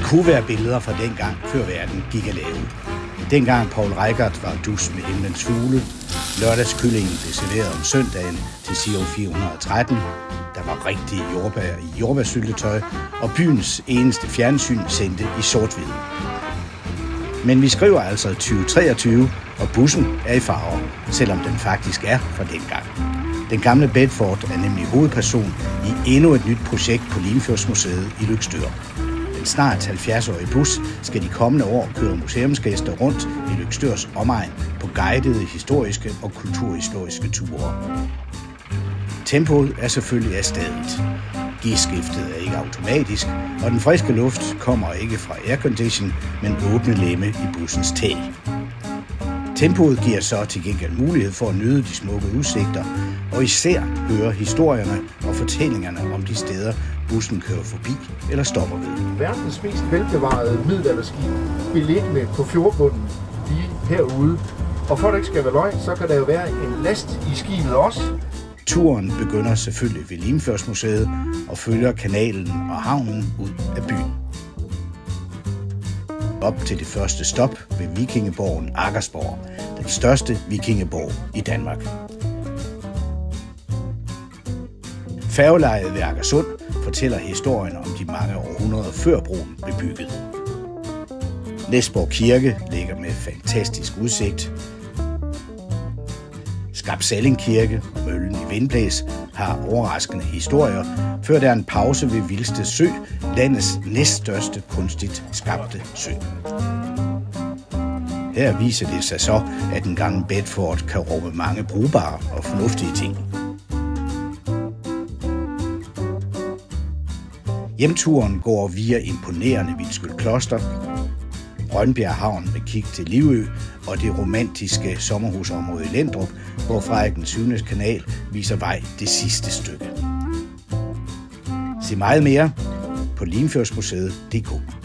kunne være billeder fra dengang, før verden gik at lave. Dengang Paul Reichhardt var dus med himlens fugle, lørdagskyllingen blev serveret om søndagen til Giro 413, der var rigtige jordbær i jordbærsyltetøj, og byens eneste fjernsyn sendte i sort-hvid. Men vi skriver altså 2023, og bussen er i farver, selvom den faktisk er fra dengang. Den gamle Bedford er nemlig hovedperson i endnu et nyt projekt på Limfjordsmuseet i Løgstør. Den snart 70-årige bus skal de kommende år køre museumsgæster rundt i Løgstørs omegn på guidede historiske og kulturhistoriske ture. Tempoet er selvfølgelig afstadigt. Gearskiftet er ikke automatisk, og den friske luft kommer ikke fra aircondition, men åbne lemme i bussens tag. Tempoet giver så til gengæld mulighed for at nyde de smukke udsigter, og især høre historierne og fortællingerne om de steder, bussen kører forbi eller stopper ved. Verdens mest velbevarede middelalderskib beliggende på fjordbunden lige herude. Og for at det ikke skal være løgn, så kan der jo være en last i skibet også. Turen begynder selvfølgelig ved Limfjordsmuseet og følger kanalen og havnen ud af byen. Op til det første stop ved vikingeborgen Aggersborg, den største vikingeborg i Danmark. Færgelejet ved Agersund fortæller historien om de mange århundreder før broen blev bygget. Næsborg Kirke ligger med fantastisk udsigt. Skabsalling Kirke og møllen i Vindblæs har overraskende historier, før der er en pause ved Vilsted Sø, landets næststørste kunstigt skabte sø. Her viser det sig så, at den gamle Bedford kan rumme mange brugbare og fornuftige ting. Hjemturen går via imponerende Vilskyld Kloster, Rønbjerg Havn med kig til Livø og det romantiske sommerhusområde i Lendrup, hvor Frederikken VII Kanal viser vej det sidste stykke. Se meget mere på limfjordsmuseet.dk.